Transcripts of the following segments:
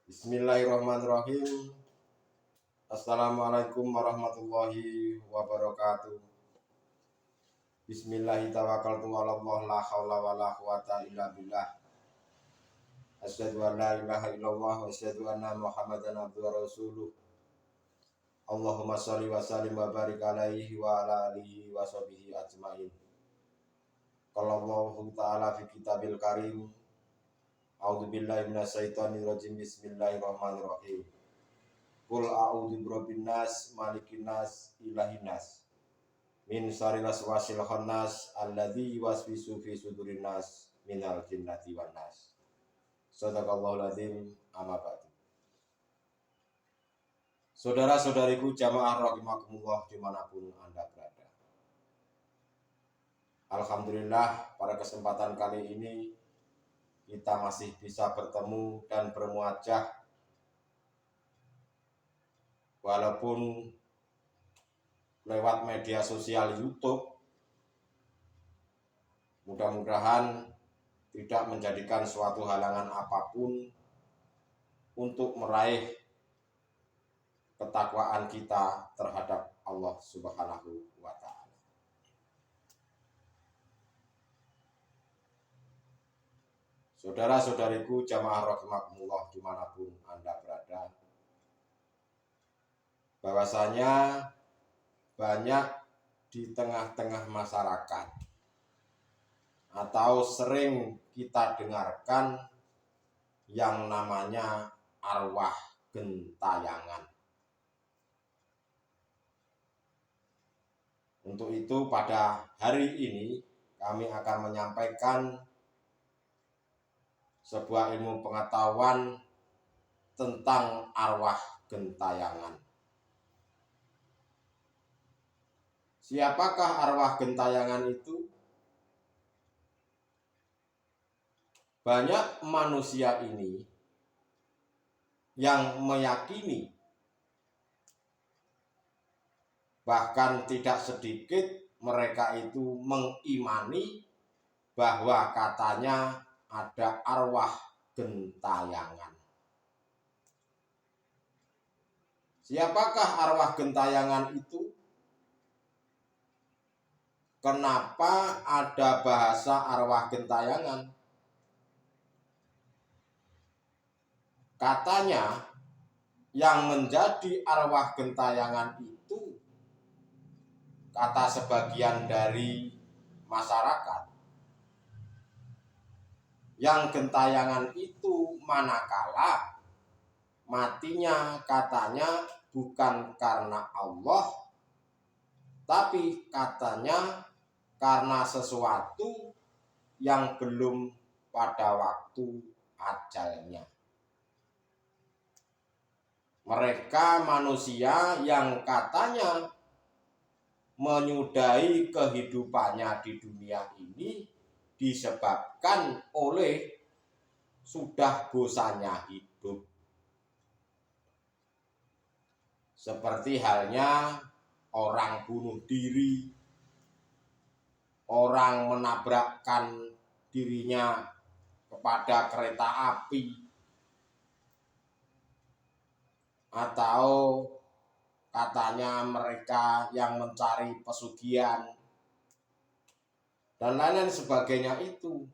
Bismillahirrahmanirrahim. Assalamualaikum warahmatullahi wabarakatuh. Bismillahirrahmanirrahim. La haula wala quwata illa billah. Asyhadu an la ilaha illallah wa asyhadu anna Muhammadan abduhu wa rasuluh. Allahumma shalli wa sallim wa barik alaihi wa ala alihi wa sahbihi ajmain. Qala Allahu ta'ala fi kitabil karim. A'udzu billahi minasyaitonir rajim. Bismillahirrahmanirrahim. Qul a'udzu birabbin nas, malikin nas, ilahin nas. Min syarril waswasil khannas alladzi yuwaswisu fi sudurin nas minal jinnati wan nas. Shadaqallahul azim. Amma ba'du. Saudara-saudariku jamaah rahimakumullah dimanapun Anda berada. Alhamdulillah pada kesempatan kali ini kita masih bisa bertemu dan bermuajah walaupun lewat media sosial YouTube. Mudah-mudahan tidak menjadikan suatu halangan apapun untuk meraih ketakwaan kita terhadap Allah Subhanahu wa Ta'ala. Saudara-saudariku jamaah rahimakumullah dimanapun Anda berada, bahwasanya banyak di tengah-tengah masyarakat atau sering kita dengarkan yang namanya arwah gentayangan. Untuk itu pada hari ini kami akan menyampaikan sebuah ilmu pengetahuan tentang arwah gentayangan. Siapakah arwah gentayangan itu? Banyak manusia ini yang meyakini, bahkan tidak sedikit mereka itu mengimani bahwa katanya ada arwah gentayangan. Siapakah arwah gentayangan itu? Kenapa ada bahasa arwah gentayangan? Katanya yang menjadi arwah gentayangan itu, kata sebagian dari masyarakat, yang gentayangan itu manakala matinya katanya bukan karena Allah, tapi katanya karena sesuatu yang belum pada waktu ajalnya. Mereka manusia yang katanya menyudahi kehidupannya di dunia ini disebabkan oleh sudah bosannya hidup. Seperti halnya orang bunuh diri, orang menabrakkan dirinya kepada kereta api, atau katanya mereka yang mencari pesugihan dan lain-lain sebagainya itu.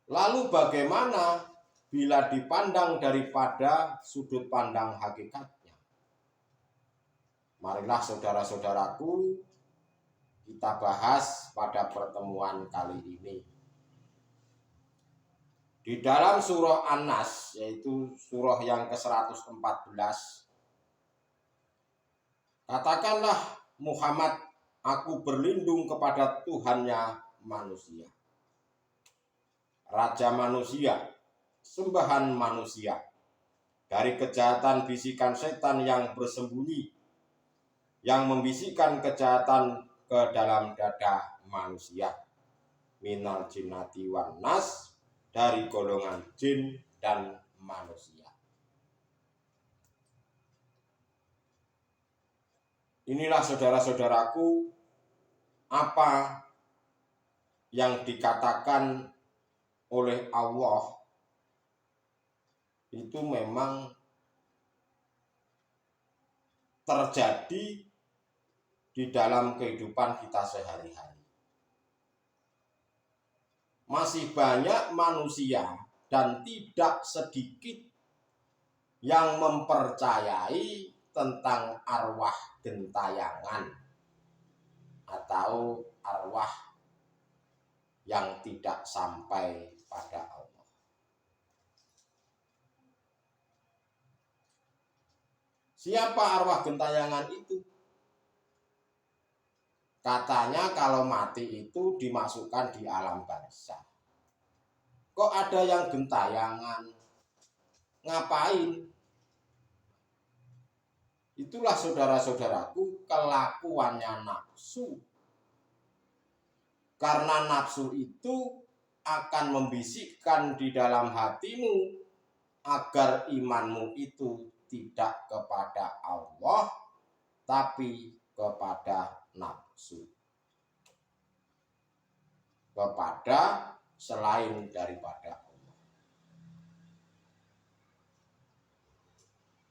Lalu bagaimana bila dipandang daripada sudut pandang hakikatnya? Marilah saudara-saudaraku kita bahas pada pertemuan kali ini. Di dalam surah An-Nas, yaitu surah yang ke-114, katakanlah Muhammad, aku berlindung kepada Tuhannya manusia, Raja manusia, sembahan manusia, dari kejahatan bisikan setan yang bersembunyi, yang membisikkan kejahatan ke dalam dada manusia, minal jinnati wan nas, dari golongan jin dan manusia. Inilah saudara-saudaraku apa yang dikatakan oleh Allah itu memang terjadi di dalam kehidupan kita sehari-hari. Masih banyak manusia dan tidak sedikit yang mempercayai tentang arwah gentayangan atau arwah yang tidak sampai pada Allah. Siapa arwah gentayangan itu? Katanya kalau mati itu dimasukkan di alam barzakh. Kok ada yang gentayangan? Ngapain? Itulah saudara-saudaraku kelakuannya nafsu. Karena nafsu itu akan membisikkan di dalam hatimu agar imanmu itu tidak kepada Allah, tapi kepada nafsu, kepada selain daripada Allah.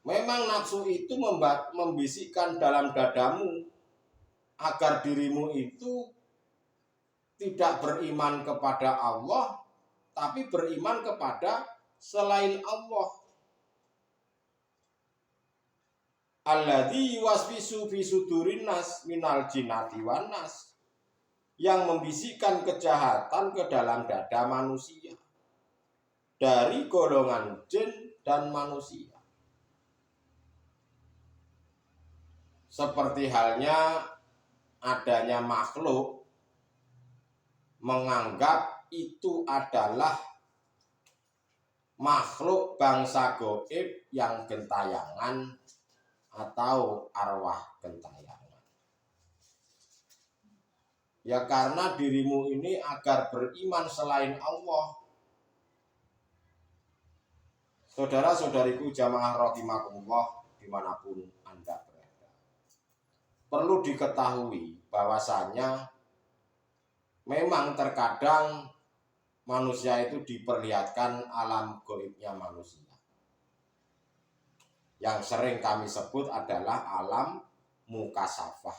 Memang nafsu itu membisikkan dalam dadamu agar dirimu itu tidak beriman kepada Allah, tapi beriman kepada selain Allah. Alladzi yuwaswisu fi sudurin nas minal jinnati wan nas, yang membisikkan kejahatan ke dalam dada manusia dari golongan jin dan manusia. Seperti halnya adanya makhluk menganggap itu adalah makhluk bangsa gaib yang gentayangan atau arwah gentayangan. Ya karena dirimu ini agar beriman selain Allah. Saudara-saudariku jamaah rahimakumullah dimanapun Anda berada, perlu diketahui bahwasanya memang terkadang manusia itu diperlihatkan alam gaibnya manusia. Yang sering kami sebut adalah alam mukasyafah,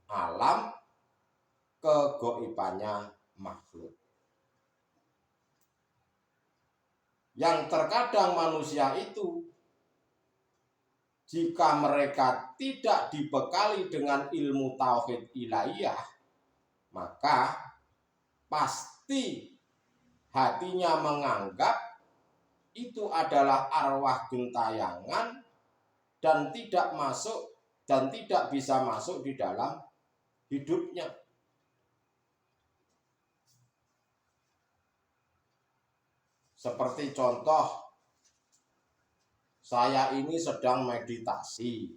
alam kegoibannya makhluk. Yang terkadang manusia itu jika mereka tidak dibekali dengan ilmu tauhid ilahiyah, maka pasti hatinya menganggap itu adalah arwah gentayangan dan tidak masuk dan tidak bisa masuk di dalam hidupnya. Seperti contoh, saya ini sedang meditasi,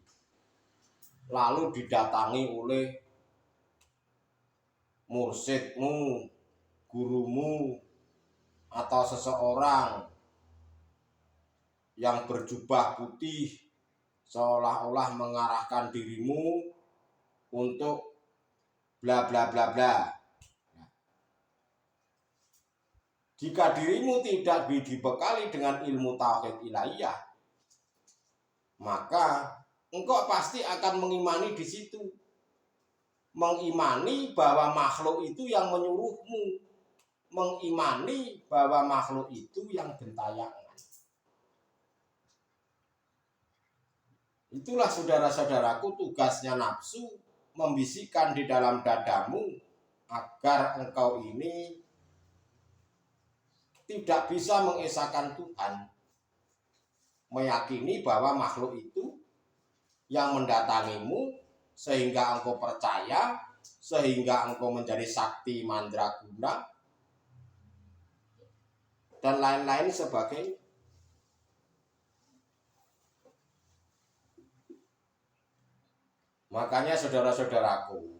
lalu didatangi oleh mursyidmu, gurumu, atau seseorang yang berjubah putih seolah-olah mengarahkan dirimu untuk bla bla bla bla. Jika dirimu tidak dibekali dengan ilmu tauhid ilahiyah, maka engkau pasti akan mengimani di situ. Mengimani bahwa makhluk itu yang menyuruhmu, mengimani bahwa makhluk itu yang gentayangan. Itulah saudara-saudaraku tugasnya nafsu, membisikkan di dalam dadamu agar engkau ini tidak bisa mengesahkan Tuhan, meyakini bahwa makhluk itu yang mendatangimu sehingga engkau percaya, sehingga engkau menjadi sakti mandraguna dan lain-lain sebagainya. Makanya saudara-saudaraku,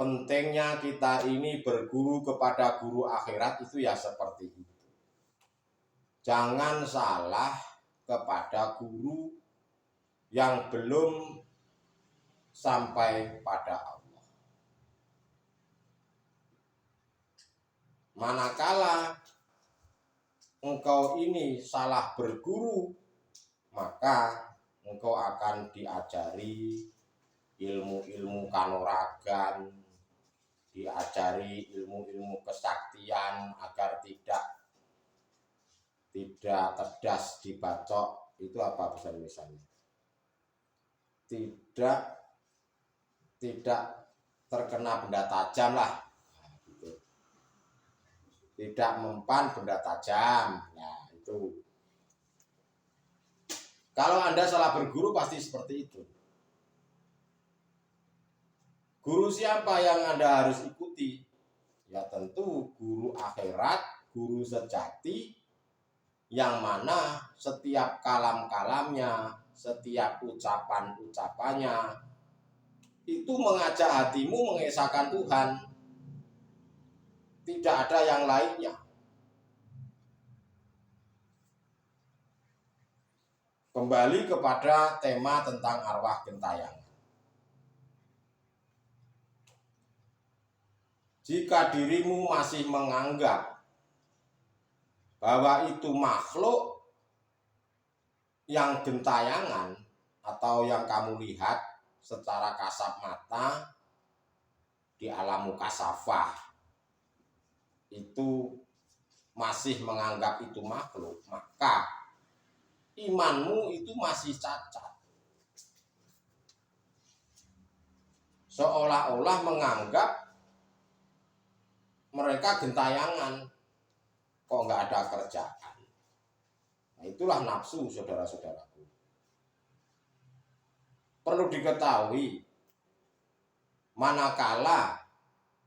pentingnya kita ini berguru kepada guru akhirat itu ya seperti itu. Jangan salah kepada guru yang belum sampai pada Allah. Manakala engkau ini salah berguru, maka engkau akan diajari ilmu-ilmu kanuragan, diajari ilmu-ilmu kesaktian agar tidak cerdas dibacok. Itu apa bahasa Indonesia? Tidak terkena benda tajam lah. Nah, gitu. Tidak mempan benda tajam. Nah, itu. Kalau Anda salah berguru pasti seperti itu. Guru siapa yang Anda harus ikuti? Ya tentu guru akhirat, guru sejati, yang mana setiap kalam-kalamnya, setiap ucapan-ucapannya itu mengajak hatimu mengesahkan Tuhan. Tidak ada yang lainnya. Kembali kepada tema tentang arwah gentayangan. Jika dirimu masih menganggap bahwa itu makhluk yang gentayangan atau yang kamu lihat secara kasat mata di alam mukasafah, itu masih menganggap itu makhluk, maka imanmu itu masih cacat. Seolah-olah menganggap mereka gentayangan, kok nggak ada kerjaan. Nah, itulah nafsu, saudara-saudaraku. Perlu diketahui, manakala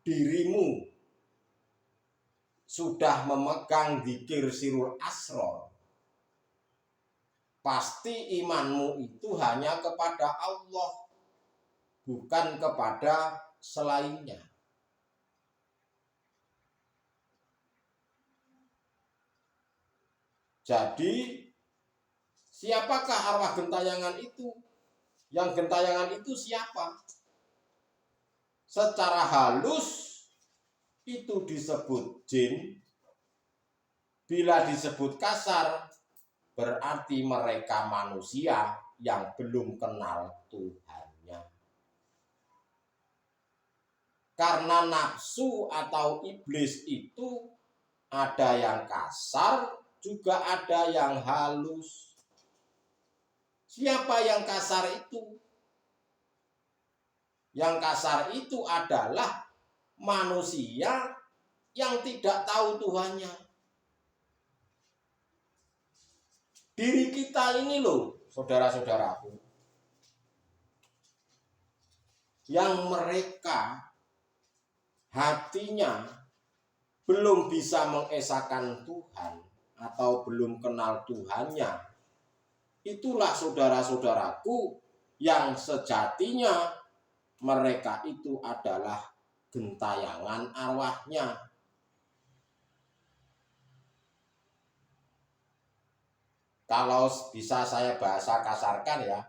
dirimu sudah memegang dzikir sirul asror, pasti imanmu itu hanya kepada Allah, bukan kepada selainnya. Jadi, siapakah arwah gentayangan itu? Yang gentayangan itu siapa? Secara halus itu disebut jin. Bila disebut kasar, berarti mereka manusia yang belum kenal Tuhannya. Karena nafsu atau iblis itu ada yang kasar, juga ada yang halus. Siapa yang kasar itu? Yang kasar itu adalah manusia yang tidak tahu Tuhannya. Diri kita ini loh, saudara-saudaraku, yang mereka hatinya belum bisa mengesahkan Tuhan atau belum kenal Tuhannya. Itulah saudara-saudaraku yang sejatinya mereka itu adalah gentayangan arwahnya. Kalau bisa saya bahasa kasarkan ya,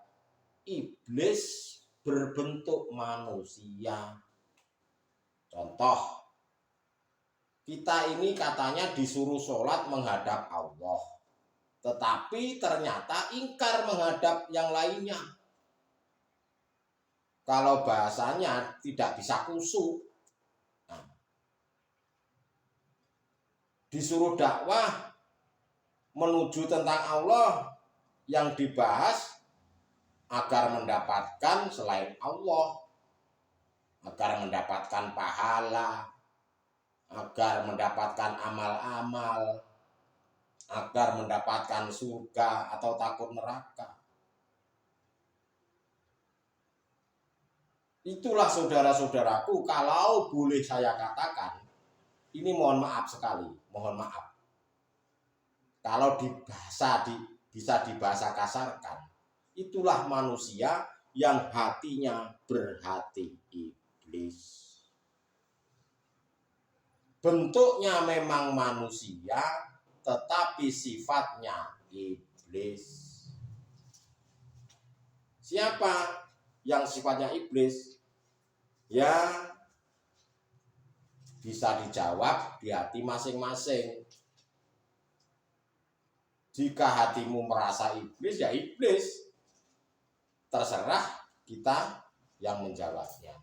iblis berbentuk manusia. Contoh, kita ini katanya disuruh sholat menghadap Allah, tetapi ternyata ingkar menghadap yang lainnya. Kalau bahasanya tidak bisa khusyuk. Nah, disuruh dakwah menuju tentang Allah, yang dibahas agar mendapatkan selain Allah, agar mendapatkan pahala, agar mendapatkan amal-amal, agar mendapatkan surga atau takut neraka. Itulah saudara-saudaraku, kalau boleh saya katakan, ini mohon maaf sekali, mohon maaf. Kalau bisa dibahasa kasarkan, itulah manusia yang hatinya berhati iblis. Bentuknya memang manusia, tetapi sifatnya iblis. Siapa yang sifatnya iblis? Ya, bisa dijawab di hati masing-masing. Jika hatimu merasa iblis, ya iblis. Terserah kita yang menjawabnya.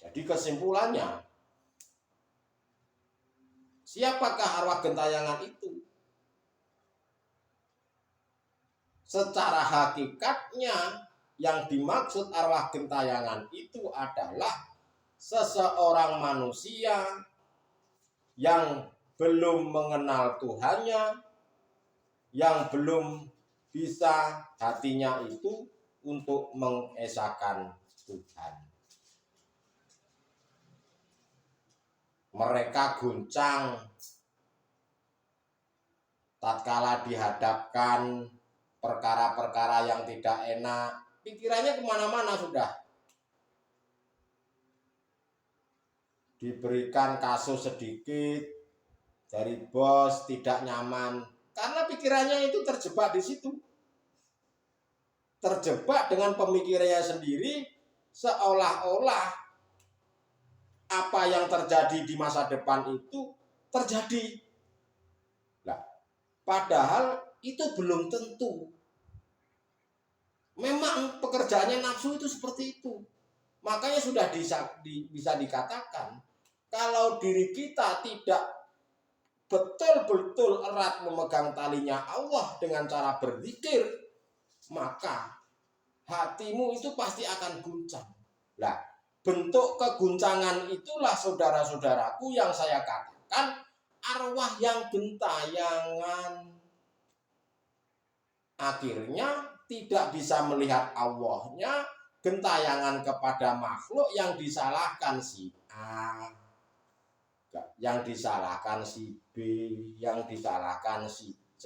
Jadi kesimpulannya, siapakah arwah gentayangan itu? Secara hakikatnya, yang dimaksud arwah gentayangan itu adalah seseorang manusia yang belum mengenal Tuhannya, yang belum bisa hatinya itu untuk mengesahkan Tuhan. Mereka guncang tatkala dihadapkan perkara-perkara yang tidak enak, pikirannya kemana-mana sudah. Diberikan kasus sedikit dari bos tidak nyaman, karena pikirannya itu terjebak di situ. Terjebak dengan pemikirannya sendiri, seolah-olah apa yang terjadi di masa depan itu terjadi. Nah, padahal itu belum tentu. Memang pekerjaannya nafsu itu seperti itu. Makanya sudah bisa dikatakan, kalau diri kita tidak betul-betul erat memegang talinya Allah dengan cara berzikir, maka hatimu itu pasti akan guncang. Nah, bentuk keguncangan itulah saudara-saudaraku yang saya katakan arwah yang gentayangan. Akhirnya tidak bisa melihat Allahnya, gentayangan kepada makhluk, yang disalahkan si A, yang disalahkan si B, yang disalahkan si C.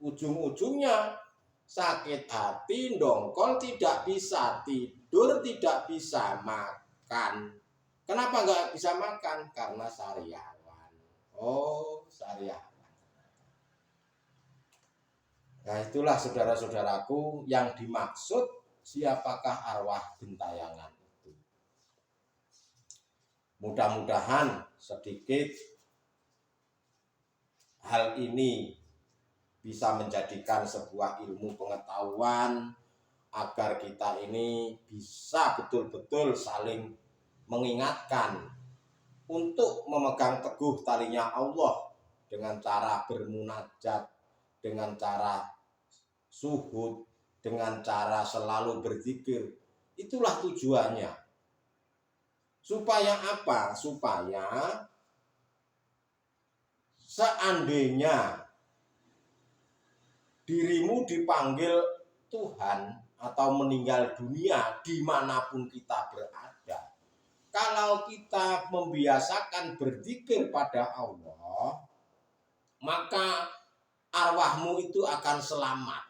Ujung-ujungnya sakit hati, dongkol, tidak bisa tidur, tidak bisa makan. Kenapa nggak bisa makan? Karena sariawan. Oh, sariawan. Nah, itulah saudara-saudaraku yang dimaksud siapakah arwah gentayangan itu. Mudah-mudahan sedikit hal ini bisa menjadikan sebuah ilmu pengetahuan agar kita ini bisa betul-betul saling mengingatkan untuk memegang teguh talinya Allah dengan cara bermunajat, dengan cara suhud, dengan cara selalu berzikir. Itulah tujuannya. Supaya apa? Supaya seandainya dirimu dipanggil Tuhan atau meninggal dunia dimanapun kita berada, kalau kita membiasakan berzikir pada Allah, maka arwahmu itu akan selamat,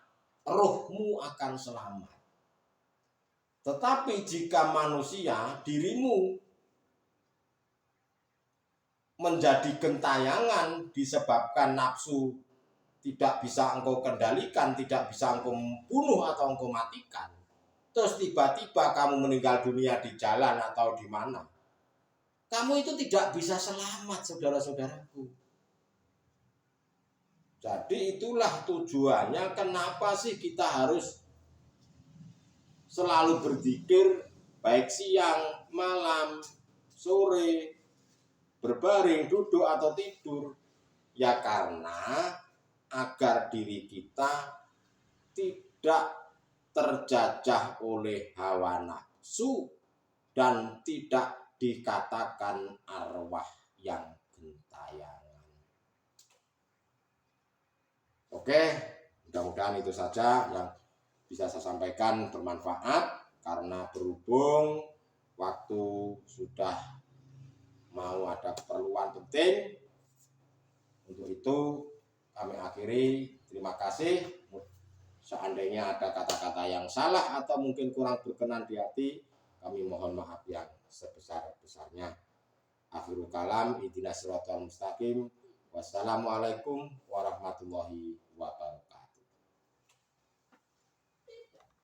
rohmu akan selamat. Tetapi jika manusia, dirimu menjadi gentayangan disebabkan nafsu tidak bisa engkau kendalikan, tidak bisa engkau bunuh atau engkau matikan, terus tiba-tiba kamu meninggal dunia di jalan atau di mana, kamu itu tidak bisa selamat, saudara-saudaraku. Jadi itulah tujuannya kenapa sih kita harus selalu berzikir, baik siang, malam, sore, berbaring, duduk atau tidur. Ya karena agar diri kita tidak terjajah oleh hawa nafsu dan tidak dikatakan arwah yang gentayangan. Oke, mudah-mudahan itu saja yang bisa saya sampaikan bermanfaat, karena berhubung waktu sudah mau ada keperluan penting. Untuk itu kami akhiri. Terima kasih. Seandainya ada kata-kata yang salah atau mungkin kurang berkenan di hati, kami mohon maaf yang sebesar-besarnya. Akhirul kalam, ihdinas siratal mustaqim. Wassalamualaikum warahmatullahi wabarakatuh.